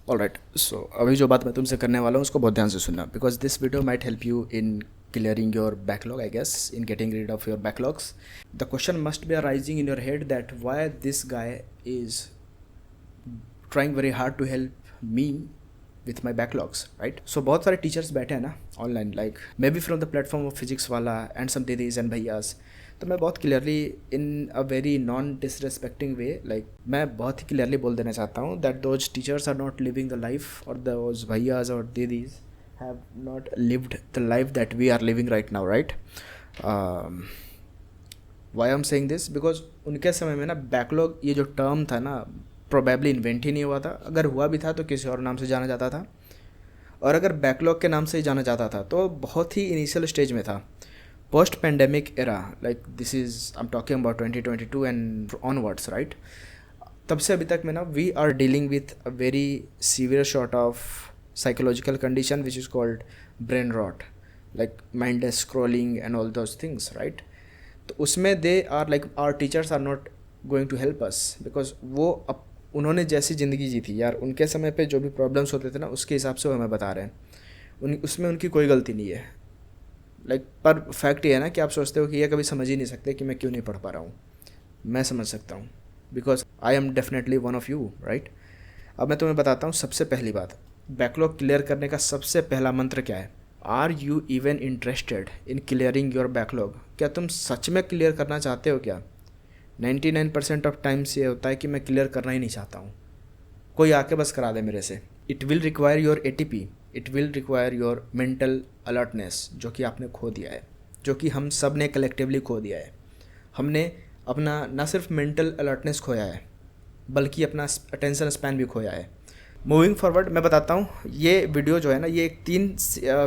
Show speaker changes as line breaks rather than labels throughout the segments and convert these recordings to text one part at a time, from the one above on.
Alright, सो अभी जो बात मैं तुमसे करने वाला हूँ उसको बहुत ध्यान से सुनना, because this video might help you in clearing your backlog, I guess, in getting rid of your backlogs. The question must be arising in your head that why this guy is trying very hard to help me with my backlogs, right? So बहुत सारे teachers बैठे हैं ना online, like may be from the platform of physics वाला and some दीदीज and भैयास. तो मैं बहुत clearly in a very non disrespecting way, like मैं बहुत ही क्लियरली बोल देना चाहता हूँ that those teachers are not living the life, और दोज भैयास और दीदीज have not lived the life that we are living right now, right? Why I'm saying this, because उनके समय में ना बैकलॉग ये जो टर्म था ना प्रोबेबली इन्वेंट ही नहीं हुआ था. अगर हुआ भी था तो किसी और नाम से जाना जाता था, और अगर बैकलॉग के नाम से ही जाना जाता था तो बहुत ही इनिशियल स्टेज में था. Post pandemic era, like this is I am talking about 2022 and onwards, right? तब से अभी तक में ना we are dealing with a very severe sort of psychological condition which is called brain rot, like mindless scrolling and all those things, right? तो उसमें they are like our teachers are not going to help us, because वो उन्होंने जैसी ज़िंदगी जी थी यार, उनके समय पे जो भी प्रॉब्लम्स होते थे ना उसके हिसाब से वो हमें बता रहे हैं. उसमें उनकी कोई गलती नहीं है. लाइक पर फैक्ट ये है ना कि आप सोचते हो कि ये कभी समझ ही नहीं सकते कि मैं क्यों नहीं पढ़ पा रहा हूँ. मैं समझ सकता हूँ, because I am definitely one of you, right? अब मैं तुम्हें बताता हूँ सबसे पहली बात, बैकलॉग क्लियर करने का सबसे पहला मंत्र क्या है. Are you even interested in clearing your backlog? क्या तुम सच में क्लियर करना चाहते हो क्या? 99% ऑफ टाइम्स ये होता है कि मैं क्लियर करना ही नहीं चाहता हूँ, कोई आके बस करा दे मेरे से. It will require your ATP, it will require your mental alertness, जो कि आपने खो दिया है, जो कि हम सब ने कलेक्टिवली खो दिया है. हमने अपना ना सिर्फ मेंटल अलर्टनेस खोया है, बल्कि अपना अटेंशन स्पैन भी खोया है. मूविंग फॉरवर्ड मैं बताता हूँ, ये वीडियो जो है ना ये एक 3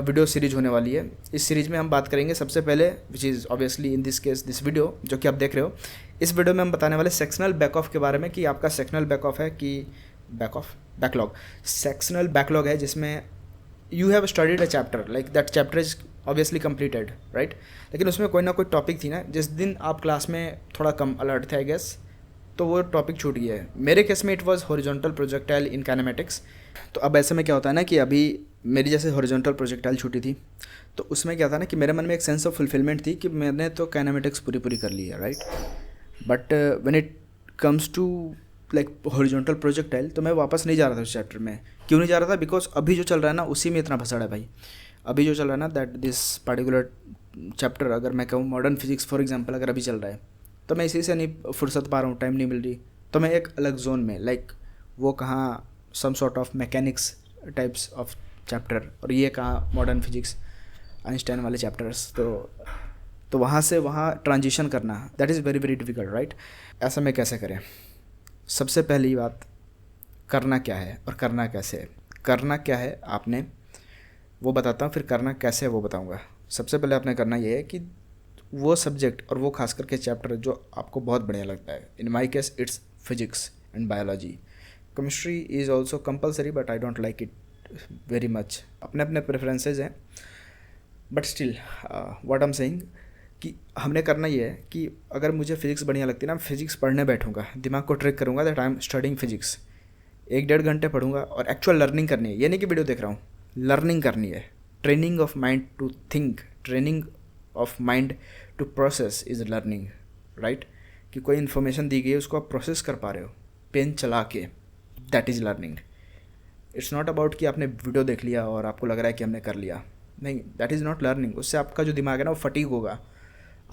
वीडियो सीरीज होने वाली है. इस सीरीज में हम बात करेंगे सबसे पहले, which is obviously in this case this video जो कि आप देख रहे हो. इस वीडियो में हम बताने वाले सेक्शनल बैक ऑफ के बारे में, कि आपका सेक्शनल बैक ऑफ है कि बैकलॉग सेक्शनल बैकलॉग है, जिसमें you have studied a chapter, like that chapter is obviously completed, right? लेकिन उसमें कोई ना कोई टॉपिक थी ना, जिस दिन आप क्लास में थोड़ा कम अलर्ट थे आई गेस, तो वो टॉपिक छूट गया है. मेरे केस में it was horizontal projectile in kinematics. तो अब ऐसे में क्या होता है ना कि अभी मेरी जैसे हॉरिजॉन्टल प्रोजेक्टाइल छूटी थी, तो उसमें क्या था ना कि मेरे मन में एक सेंस ऑफ फुलफिलमेंट थी कि मैंने तो काइनेमेटिक्स पूरी कर ली है, right? But when it comes to like horizontal projectile, तो मैं वापस नहीं जा रहा था उस चैप्टर में. क्यों नहीं जा रहा था? बिकॉज अभी जो चल रहा है ना उसी में इतना भसड़ है भाई. अभी जो चल रहा है ना दैट दिस पार्टिकुलर चैप्टर, अगर मैं कहूँ मॉडर्न फिजिक्स फॉर एग्जाम्पल, अगर अभी चल रहा है तो मैं इसी से नहीं फुर्सत पा रहा हूँ, टाइम नहीं मिल रही. तो मैं एक अलग जोन में, लाइक वो कहाँ some sort of mechanics types of chapter, और ये कहाँ मॉडर्न फिजिक्स आइंस्टाइन वाले चैप्टर्स. तो वहाँ से वहाँ ट्रांजिशन करना that is very very difficult, right? ऐसा में कैसे करें? सबसे पहली बात, करना क्या है और करना कैसे है. करना क्या है आपने वो बताता हूँ, फिर करना कैसे है वो बताऊँगा. सबसे पहले आपने करना ये है कि वो सब्जेक्ट और वो खास करके चैप्टर जो आपको बहुत बढ़िया लगता है. In my case it's physics and biology. Chemistry is also compulsory but I don't like it very much. अपने अपने प्रेफरेंसेज हैं, but still what I am saying कि हमने करना ये है कि अगर मुझे फिजिक्स बढ़िया लगती है ना, फिजिक्स पढ़ने बैठूंगा, दिमाग को ट्रिक करूँगा that I am studying physics. 1-1.5 घंटे पढ़ूंगा और एक्चुअल लर्निंग करनी है. ये नहीं कि वीडियो देख रहा हूँ, लर्निंग करनी है. Training of mind to think, training of mind to process is learning, right? कि कोई इन्फॉर्मेशन दी गई है उसको आप प्रोसेस कर पा रहे हो पेन चला के, that is learning. It's not about कि आपने वीडियो देख लिया और आपको लग रहा है कि हमने कर लिया. नहीं, दैट इज़ नॉट लर्निंग. उससे आपका जो दिमाग है ना वो फटीग होगा,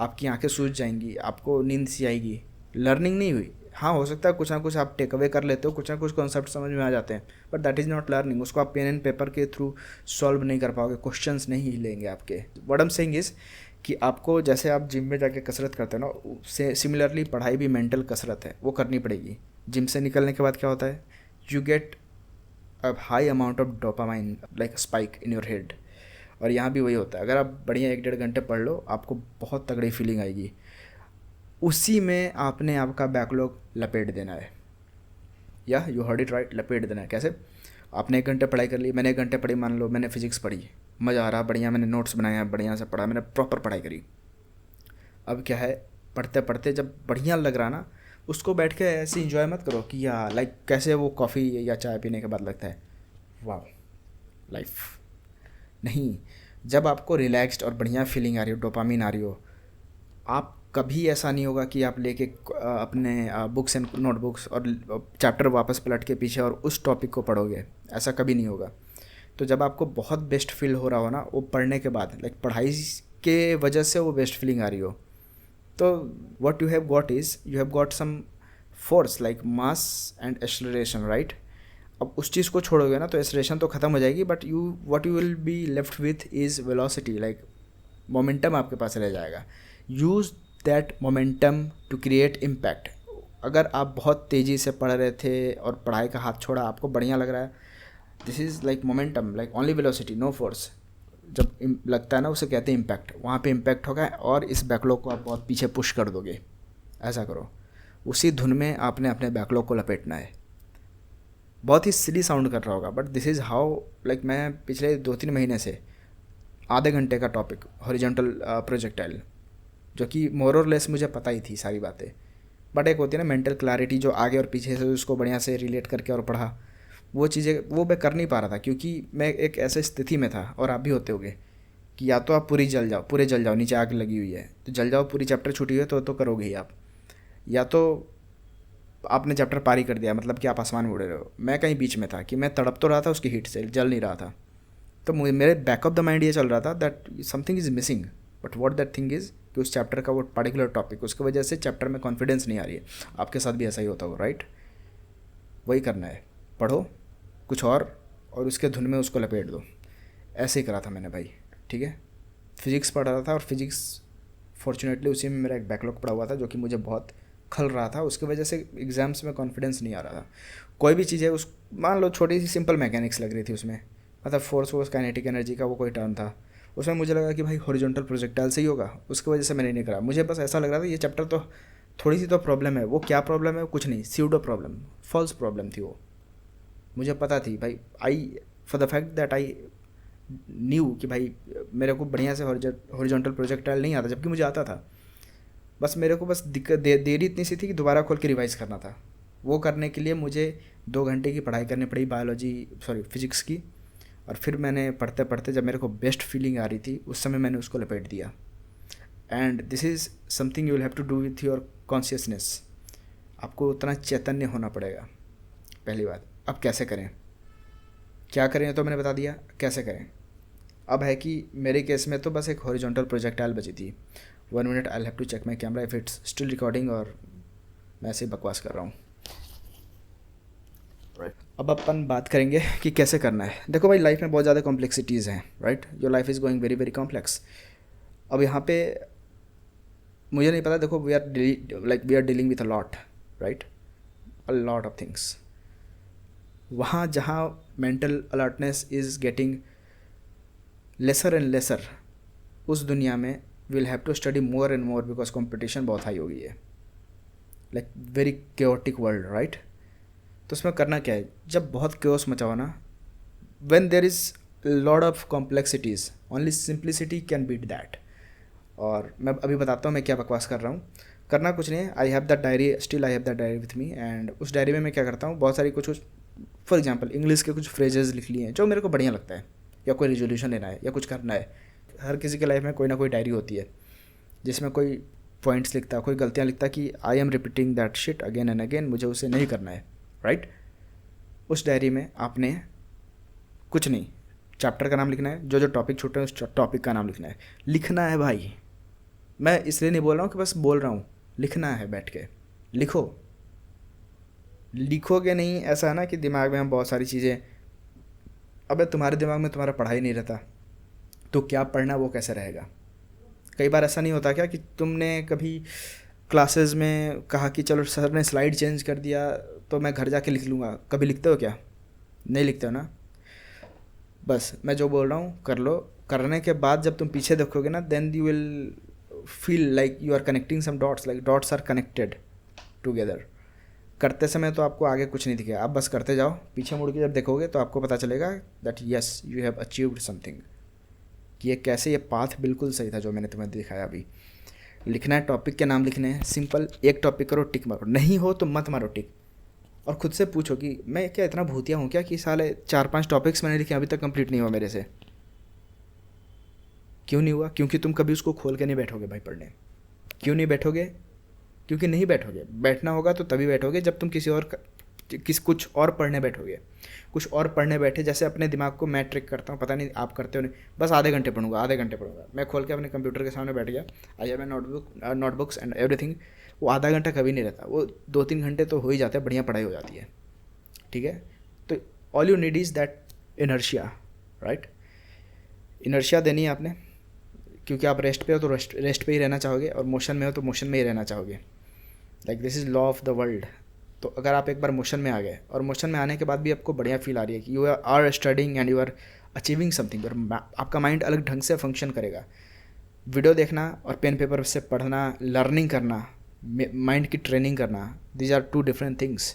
आपकी आंखें सूज जाएंगी, आपको नींद सी आएगी. लर्निंग नहीं हुई. हाँ, हो सकता है कुछ ना कुछ आप टेक अवे कर लेते हो, कुछ ना कुछ कॉन्सेप्ट समझ में आ जाते हैं, but that is not learning. उसको आप पेन एंड पेपर के थ्रू सॉल्व नहीं कर पाओगे, क्वेश्चंस नहीं लेंगे आपके. What I am saying is कि आपको जैसे आप जिम में जाके कसरत करते हो ना, से सिमिलरली पढ़ाई भी मेंटल कसरत है, वो करनी पड़ेगी. जिम से निकलने के बाद क्या होता है, you get a high amount of dopamine like spike in your head. और यहाँ भी वही होता है. अगर आप बढ़िया 1-1.5 घंटे पढ़ लो, आपको बहुत तगड़ी फीलिंग आएगी. उसी में आपने आपका बैकलॉग लपेट देना है. या यू हर्ड इट राइट, लपेट देना है. कैसे? आपने 1 घंटे पढ़ाई कर ली, मैंने 1 घंटे पढ़ी, मान लो मैंने फिजिक्स पढ़ी, मज़ा आ रहा, बढ़िया, मैंने नोट्स बनाया, बढ़िया से पढ़ा, मैंने प्रॉपर पढ़ाई करी. अब क्या है, पढ़ते पढ़ते जब बढ़िया लग रहा ना, उसको बैठ के ऐसे इंजॉय मत करो कि या लाइक कैसे वो कॉफ़ी या चाय पीने के बाद लगता है. वाह लाइफ नहीं, जब आपको रिलैक्स्ड और बढ़िया फीलिंग आ रही हो, डोपामिन आ रही हो, आप कभी ऐसा नहीं होगा कि आप लेके अपने बुक्स एंड नोटबुक्स और चैप्टर वापस पलट के पीछे और उस टॉपिक को पढ़ोगे, ऐसा कभी नहीं होगा। तो जब आपको बहुत बेस्ट फील हो रहा हो ना, वो पढ़ने के बाद, लाइक पढ़ाई के वजह से वो बेस्ट फीलिंग आ रही हो, तो what you have got is you have got some force like mass and acceleration, right. अब उस चीज़ को छोड़ोगे ना तो एक्सेलरेशन तो ख़त्म हो जाएगी, but you what you will be left with is velocity, like momentum आपके पास रह जाएगा। Use that momentum to create impact. अगर आप बहुत तेज़ी से पढ़ रहे थे और पढ़ाई का हाथ छोड़ा, आपको बढ़िया लग रहा है, this is like momentum, like only velocity, no force. जब लगता है ना, उसे कहते हैं इम्पैक्ट, वहाँ पे इम्पैक्ट होगा और इस बैकलॉग को आप बहुत पीछे पुश कर दोगे। ऐसा करो, उसी धुन में आपने अपने बैकलॉग को लपेटना है। बहुत ही सिली साउंड कर रहा होगा, but this is how, like मैं पिछले 2-3 महीने से आधे घंटे का टॉपिक हॉरिजॉन्टल प्रोजेक्टाइल, जो कि मोर और लेस मुझे पता ही थी सारी बातें, बट एक होती है ना मेंटल क्लैरिटी, जो आगे और पीछे से उसको बढ़िया से रिलेट करके और पढ़ा, वो चीज़ें वो मैं कर नहीं पा रहा था, क्योंकि मैं एक ऐसे स्थिति में था, और आप भी होते होगे, कि या तो आप पूरे जल जाओ, नीचे आग लगी हुई है तो जल जाओ, पूरी चैप्टर छूटी हुई है तो करोगे ही आप, या तो आपने चैप्टर पारी कर दिया, मतलब कि आप आसमान में उड़ रहे हो। मैं कहीं बीच में था कि मैं तड़प तो रहा था उसकी हीट से, जल नहीं रहा था। तो मेरे बैक ऑफ द माइंड ये चल रहा था that something is missing, but what that thing is कि उस चैप्टर का वो पर्टिकुलर टॉपिक, उसकी वजह से चैप्टर में कॉन्फिडेंस नहीं आ रही है। आपके साथ भी ऐसा ही होता हो, राइट। वही करना है, पढ़ो कुछ और उसके धुन में उसको लपेट दो। ऐसे ही करा था मैंने भाई, ठीक है। फिज़िक्स पढ़ रहा था, और फिज़िक्स फॉर्चुनेटली उसी में मेरा एक बैकलॉग पड़ा हुआ था, जो कि मुझे बहुत खल रहा था, उसकी वजह से एग्ज़ाम्स में कॉन्फिडेंस नहीं आ रहा था। कोई भी चीज़ है, उस मान लो छोटी सी सिंपल मैकेनिक्स लग रही थी उसमें, मतलब फोर्स काइनेटिक एनर्जी का वो कोई टर्म था, उसमें मुझे लगा कि भाई हॉरिजॉन्टल प्रोजेक्टाइल से ही होगा, उसकी वजह से मैंने नहीं करा। मुझे बस ऐसा लग रहा था ये चैप्टर तो थोड़ी सी तो प्रॉब्लम है, वो क्या प्रॉब्लम है, कुछ नहीं, स्यूडो प्रॉब्लम, फॉल्स प्रॉब्लम थी वो। मुझे पता थी भाई, I for the fact that I knew कि भाई मेरे को बढ़िया से हॉरिजॉन्टल प्रोजेक्टाइल नहीं आता, जबकि मुझे आता था। बस मेरे को बस दिक्कत देरी इतनी सी थी कि दोबारा खोल के रिवाइज़ करना था। वो करने के लिए मुझे 2 घंटे की पढ़ाई करनी पड़ी फिज़िक्स की, और फिर मैंने पढ़ते पढ़ते जब मेरे को बेस्ट फीलिंग आ रही थी, उस समय मैंने उसको लपेट दिया। And this is something you will have to do with your consciousness. आपको उतना चैतन्य होना पड़ेगा, पहली बात। अब कैसे करें, क्या करें, तो मैंने बता दिया कैसे करें। अब है कि मेरे केस में तो बस एक हॉरिजॉन्टल प्रोजेक्टाइल बची थी। 1 minute, I have to check my camera if it's still recording, और मैं ऐसे बकवास कर रहा हूँ। अब अपन बात करेंगे कि कैसे करना है। देखो भाई, लाइफ में बहुत ज़्यादा कॉम्प्लेक्सिटीज़ हैं, right. Your life is going very very complex. अब यहाँ पे मुझे नहीं पता, देखो we are dealing with a lot, right, a lot of things. वहाँ जहाँ mental alertness is getting lesser and lesser, उस दुनिया में will have to study more and more, because competition बहुत हाई हो गई है, like very chaotic world, right. तो उसमें करना क्या है, जब बहुत केओस मचा हो ना, when there is lot of complexities, only simplicity can beat that. और मैं अभी बताता हूँ मैं क्या बकवास कर रहा हूँ। करना कुछ नहीं है, I have the diary, still I have the diary with me, and उस डायरी में मैं क्या करता हूँ, बहुत सारी कुछ फॉर एग्जांपल इंग्लिश के कुछ फ्रेजेस लिख लिए हैं जो मेरे को बढ़िया लगता है, या कोई रिजोल्यूशन लेना है या कुछ करना है। हर किसी के लाइफ में कोई ना कोई डायरी होती है जिसमें कोई पॉइंट्स लिखता, कोई गलतियाँ लिखता कि I am repeating that shit again and again, मुझे उसे नहीं करना है, राइट। उस डायरी में आपने कुछ नहीं, चैप्टर का नाम लिखना है, जो जो टॉपिक छूटे हैं उस टॉपिक का नाम लिखना है भाई। मैं इसलिए नहीं बोल रहा हूँ कि बस बोल रहा हूँ, लिखना है, बैठ के लिखो। लिखोगे नहीं, ऐसा है ना कि दिमाग में हम बहुत सारी चीज़ें, अबे तुम्हारे दिमाग में तुम्हारा पढ़ाई नहीं रहता तो क्या पढ़ना वो कैसे रहेगा। कई बार ऐसा नहीं होता क्या कि तुमने कभी क्लासेस में कहा कि चलो सर ने स्लाइड चेंज कर दिया तो मैं घर जाके लिख लूँगा, कभी लिखते हो क्या? नहीं लिखते हो ना। बस मैं जो बोल रहा हूँ कर लो, करने के बाद जब तुम पीछे देखोगे ना, then you will feel like you are connecting some dots, like dots are connected together. करते समय तो आपको आगे कुछ नहीं दिखेगा, आप बस करते जाओ, पीछे मुड़ के जब देखोगे तो आपको पता चलेगा that yes you have achieved something, कि ये कैसे, ये पाथ बिल्कुल सही था जो मैंने तुम्हें दिखाया अभी। लिखना है, टॉपिक के नाम लिखने हैं, सिंपल, एक टॉपिक करो, टिक मारो, नहीं हो तो मत मारो टिक, और खुद से पूछो कि मैं क्या इतना भूतिया हूँ क्या कि साले 4-5 टॉपिक्स मैंने लिखे अभी तक कंप्लीट नहीं हुआ मेरे से। क्यों नहीं हुआ? क्योंकि तुम कभी उसको खोल के नहीं बैठोगे भाई पढ़ने। क्यों नहीं बैठोगे? क्योंकि नहीं बैठोगे। बैठना होगा तो तभी बैठोगे जब तुम कुछ और पढ़ने बैठोगे। कुछ और पढ़ने बैठे, जैसे अपने दिमाग को मैं ट्रिक करता हूँ, पता नहीं आप करते हो नहीं, बस आधे घंटे पढ़ूंगा, आधे घंटे पढ़ूंगा, मैं खोल के अपने कंप्यूटर के सामने बैठ गया, I have my notebooks and everything. वो आधा घंटा कभी नहीं रहता, वो 2-3 घंटे तो हो ही जाते हैं, बढ़िया पढ़ाई हो जाती है। ठीक है, तो all you need is that inertia, right. Inertia देनी है आपने, क्योंकि आप रेस्ट पे हो तो रेस्ट पे ही रहना चाहोगे, और मोशन में हो तो मोशन में ही रहना चाहोगे। Like this is law of the world. तो अगर आप एक बार मोशन में आ गए, और मोशन में आने के बाद भी आपको बढ़िया फील आ रही है कि you are studying and you are achieving something, और आपका माइंड अलग ढंग से फंक्शन करेगा। वीडियो देखना और पेन पेपर से पढ़ना, लर्निंग करना, माइंड की ट्रेनिंग करना, दीज आर 2 डिफरेंट थिंग्स।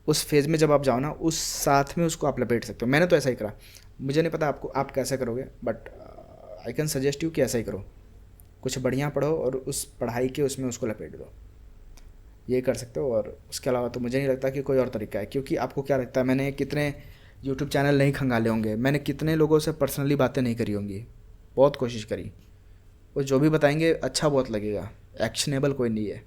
उस फेज़ में जब आप जाओ ना, उस साथ में उसको आप लपेट सकते हो। मैंने तो ऐसा ही करा, मुझे नहीं पता आप कैसे करोगे, but I can suggest you कि ऐसा ही करो। कुछ बढ़िया पढ़ो और उस पढ़ाई के उसमें उसको लपेट दो, ये कर सकते हो। और उसके अलावा तो मुझे नहीं लगता कि कोई और तरीका है। क्योंकि आपको क्या लगता है, मैंने कितने यूट्यूब चैनल नहीं खंगाले होंगे, मैंने कितने लोगों से पर्सनली बातें नहीं करी होंगी, बहुत कोशिश करी। वो जो भी बताएंगे अच्छा बहुत लगेगा, एक्शनेबल कोई नहीं है।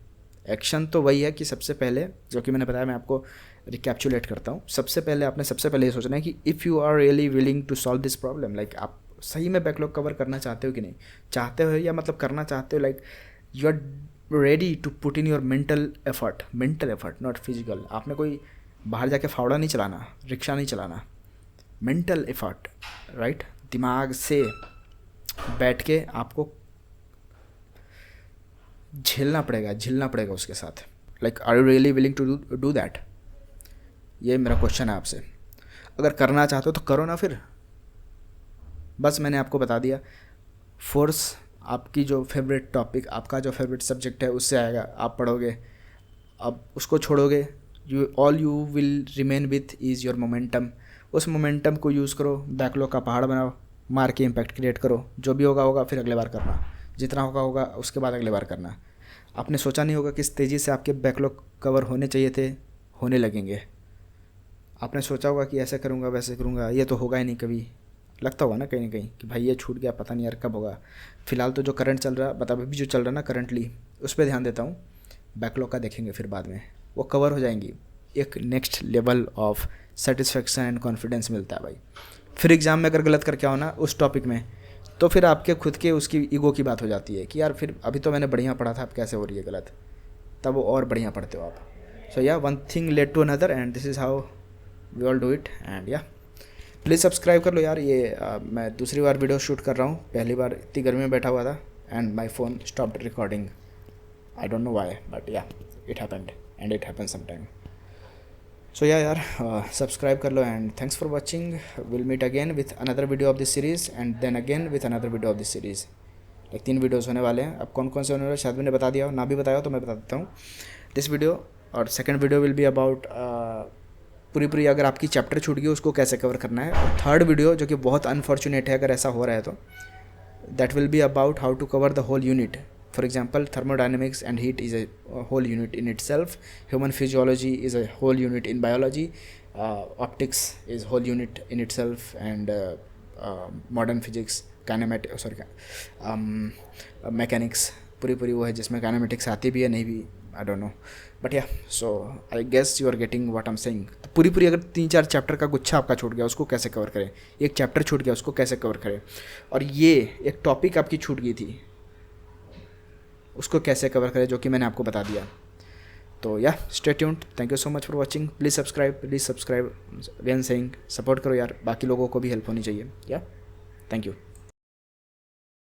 एक्शन तो वही है कि सबसे पहले, जो कि मैंने बताया, मैं आपको रिकैप्चुलेट करता हूँ। सबसे पहले ये सोचना है कि if you are really willing to solve this problem, like आप सही में बैकलॉग कवर करना चाहते हो कि नहीं चाहते हो, या मतलब करना चाहते हो, like you are ready to put in your mental effort not physical. आपने कोई बाहर जाके फावड़ा नहीं चलाना, रिक्शा नहीं चलाना, मेंटल एफर्ट, राइट। दिमाग से बैठ के आपको झेलना पड़ेगा उसके साथ। Like are you really willing to do that? ये मेरा क्वेश्चन है आपसे। अगर करना चाहते हो तो करो ना फिर। बस मैंने आपको बता दिया, फोर्स आपकी जो फेवरेट टॉपिक, आपका जो फेवरेट सब्जेक्ट है उससे आएगा, आप पढ़ोगे, अब उसको छोड़ोगे, all you will remain with is your momentum. उस मोमेंटम को यूज़ करो, बैकलॉग का पहाड़ बनाओ, मार के इम्पैक्ट क्रिएट करो। जो भी होगा फिर अगले बार करना, जितना होगा उसके बाद अगले बार करना। आपने सोचा नहीं होगा किस तेज़ी से आपके बैकलॉग कवर होने चाहिए थे, होने लगेंगे। आपने सोचा होगा कि ऐसे करूँगा वैसे करूँगा, ये तो होगा ही नहीं कभी। लगता होगा ना कहीं कि भाई ये छूट गया, पता नहीं यार कब होगा। फ़िलहाल तो जो करंट चल रहा, अभी जो चल रहा ना करंटली, उस पर ध्यान देता हूँ। बैकलॉग का देखेंगे फिर बाद में, वो कवर हो जाएंगी। एक next level of satisfaction and confidence मिलता है भाई। फिर एग्ज़ाम में अगर गलत करके आओ ना उस टॉपिक में, तो फिर आपके खुद के उसकी ईगो की बात हो जाती है कि यार फिर अभी तो मैंने बढ़िया पढ़ा था, अब कैसे हो रही है गलत। तब वो और बढ़िया पढ़ते हो आप। So yeah one thing led to another and this is how we all do it. And yeah please subscribe कर लो यार। ये मैं दूसरी बार वीडियो शूट कर रहा हूँ, पहली बार इतनी गर्मी में बैठा हुआ था and my phone stopped recording. I don't know why, but yeah it happened and it happen sometime. So yeah यार सब्सक्राइब कर लो and thanks for watching. Will meet again with another video of this series and then again with another video of this series. Like 3 videos होने वाले हैं। अब कौन कौन से होने वाले शायद मैंने बता दिया हो, ना भी बताया हो तो मैं बता देता हूँ। दिस वीडियो और second video will be about पूरी अगर आपकी चैप्टर छूट गई उसको कैसे कवर करना है। और थर्ड वीडियो, जो कि बहुत अनफॉर्चुनेट है अगर ऐसा हो रहा है, तो that will be about how to cover the whole unit. For example, thermodynamics and heat is a whole unit in itself. Human physiology is a whole unit in biology. Optics is whole unit in itself, and modern physics, mechanics पूरी वो है जिसमें kinematics आती भी है नहीं भी, I don't know. But yeah, so I guess you are getting what I'm saying. तो पूरी अगर 3-4 चैप्टर का गुच्छा आपका छूट गया उसको कैसे कवर करें, एक चैप्टर छूट गया उसको कैसे कवर करें, और ये एक टॉपिक आपकी छूट गई थी उसको कैसे कवर करें, जो कि मैंने आपको बता दिया। तो या stay tuned, thank you so much for watching. Please subscribe again saying, support करो यार, बाकी लोगों को भी हेल्प होनी चाहिए। या थैंक यू।